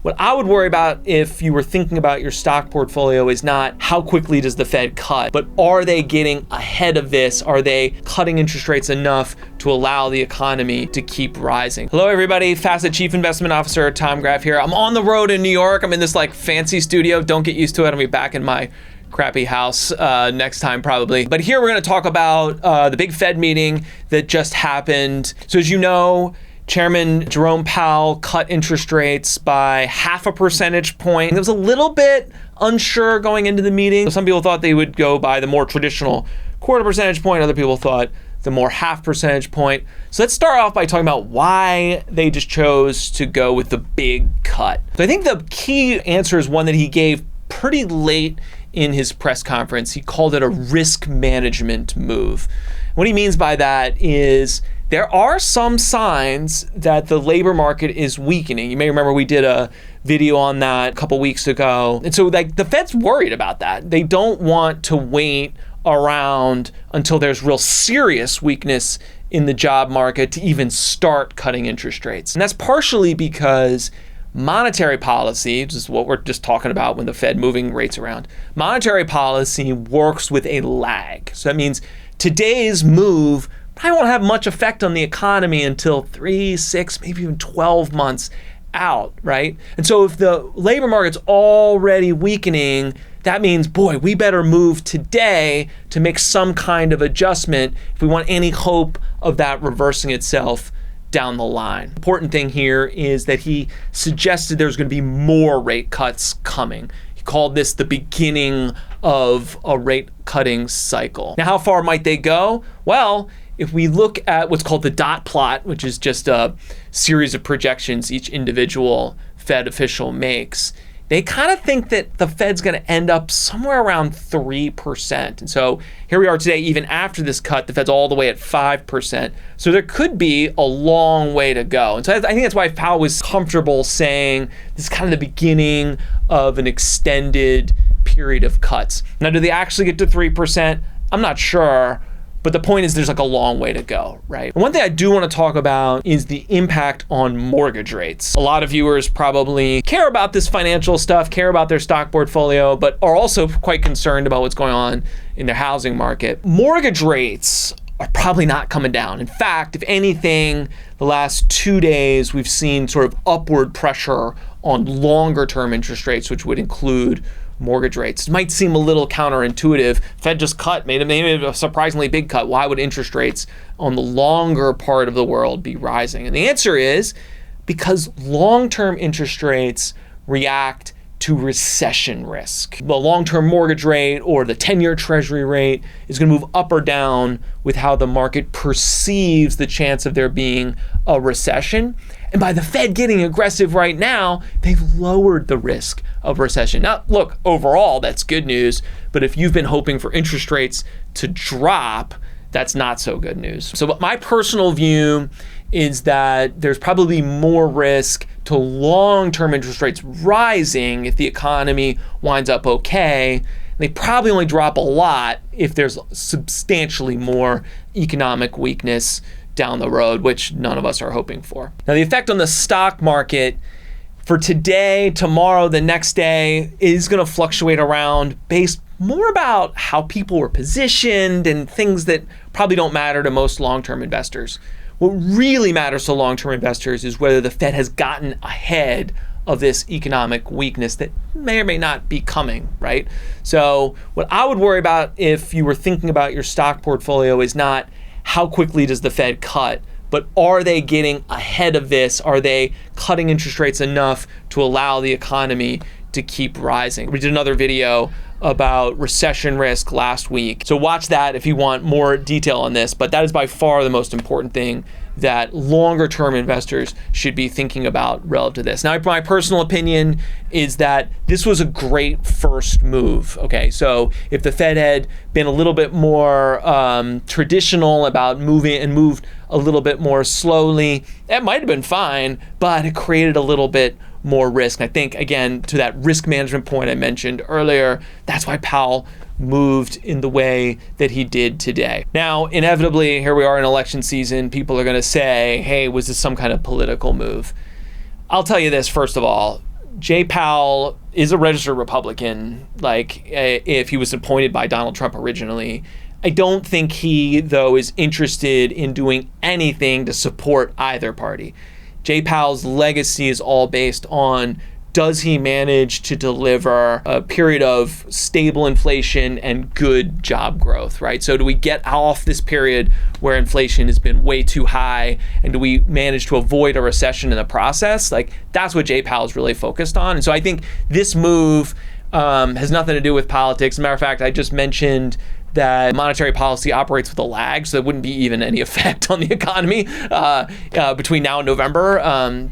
What I would worry about if you were thinking about your stock portfolio is not how quickly does the Fed cut, but are they getting ahead of this? Are they cutting interest rates enough to allow the economy to keep rising? Hello, everybody. Facet Chief Investment Officer Tom Graff here. I'm on the road in New York. I'm in this fancy studio. Don't get used to it. I'll be back in my crappy house next time probably. But here we're going to talk about the big Fed meeting that just happened. So as you know, Chairman Jerome Powell cut interest rates by 0.5 percentage point. It was a little bit unsure going into the meeting. Some people thought they would go by the more traditional 0.25 percentage point. Other people thought the more 0.5 percentage point. So let's start off by talking about why they just chose to go with the big cut. So I think the key answer is one that he gave pretty late in his press conference. He called it a risk management move. What he means by that is there are some signs that the labor market is weakening. You may remember we did a video on that a couple weeks ago. And so the Fed's worried about that. They don't want to wait around until there's real serious weakness in the job market to even start cutting interest rates. And that's partially because monetary policy, which is what we're just talking about when the Fed moving rates around, monetary policy works with a lag. So that means today's move probably won't have much effect on the economy until 3, 6, maybe even 12 months out, right? And so if the labor market's already weakening, that means, boy, we better move today to make some kind of adjustment if we want any hope of that reversing itself down the line. Important thing here is that he suggested there's going to be more rate cuts coming. He called this the beginning of a rate cutting cycle. Now, how far might they go? Well, if we look at what's called the dot plot, which is just a series of projections each individual Fed official makes, they kind of think that the Fed's going to end up somewhere around 3%. And so here we are today, even after this cut, the Fed's all the way at 5%. So there could be a long way to go. And so I think that's why Powell was comfortable saying this is kind of the beginning of an extended period of cuts. Now, do they actually get to 3%? I'm not sure. But the point is there's a long way to go, right? And one thing I do want to talk about is the impact on mortgage rates. A lot of viewers probably care about this financial stuff, care about their stock portfolio, but are also quite concerned about what's going on in their housing market. Mortgage rates are probably not coming down. In fact, if anything, the last 2 days we've seen sort of upward pressure on longer term interest rates, which would include mortgage rates. It might seem a little counterintuitive. Fed just cut, made a surprisingly big cut. Why would interest rates on the longer part of the world be rising? And the answer is because long-term interest rates react to recession risk. The long-term mortgage rate or the 10-year treasury rate is going to move up or down with how the market perceives the chance of there being a recession. And by the Fed getting aggressive right now, they've lowered the risk of recession. Now, look, overall, that's good news. But if you've been hoping for interest rates to drop, that's not so good news. So my personal view is that there's probably more risk to long-term interest rates rising if the economy winds up okay. They probably only drop a lot if there's substantially more economic weakness down the road, which none of us are hoping for. Now, the effect on the stock market for today, tomorrow, the next day is going to fluctuate around based more about how people were positioned and things that probably don't matter to most long-term investors. What really matters to long-term investors is whether the Fed has gotten ahead of this economic weakness that may or may not be coming, right? So what I would worry about if you were thinking about your stock portfolio is not how quickly does the Fed cut, but are they getting ahead of this? Are they cutting interest rates enough to allow the economy to keep rising? We did another video about recession risk last week. So watch that if you want more detail on this, but that is by far the most important thing that longer term investors should be thinking about relative to this. Now, my personal opinion is that this was a great first move. Okay, so if the Fed had been a little bit more traditional about moving and moved a little bit more slowly, that might have been fine, but it created a little bit more risk. And I think, again, to that risk management point I mentioned earlier, that's why Powell moved in the way that he did today. Now, inevitably, here we are in election season, people are going to say, hey, was this some kind of political move? I'll tell you this, first of all, Jay Powell is a registered Republican, like if he was appointed by Donald Trump originally. I don't think he, though, is interested in doing anything to support either party. Jay Powell's legacy is all based on, does he manage to deliver a period of stable inflation and good job growth, right? So do we get off this period where inflation has been way too high, and do we manage to avoid a recession in the process? Like, that's what Jay Powell is really focused on. And so I think this move has nothing to do with politics. As a matter of fact, I just mentioned that monetary policy operates with a lag, so there wouldn't be even any effect on the economy between now and November.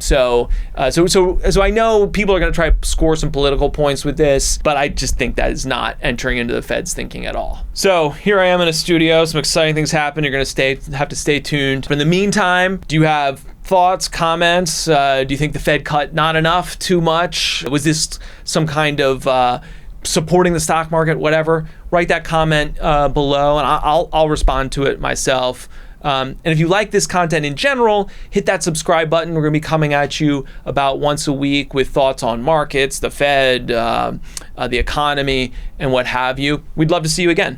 So I know people are going to try to score some political points with this, but I just think that is not entering into the Fed's thinking at all. So here I am in a studio. Some exciting things happen. You're going to have to stay tuned. But in the meantime, do you have thoughts, comments? Do you think the Fed cut not enough, too much? Was this some kind of supporting the stock market, whatever? Write that comment below, and I'll respond to it myself. And if you like this content in general, hit that subscribe button. We're going to be coming at you about once a week with thoughts on markets, the Fed, the economy, and what have you. We'd love to see you again.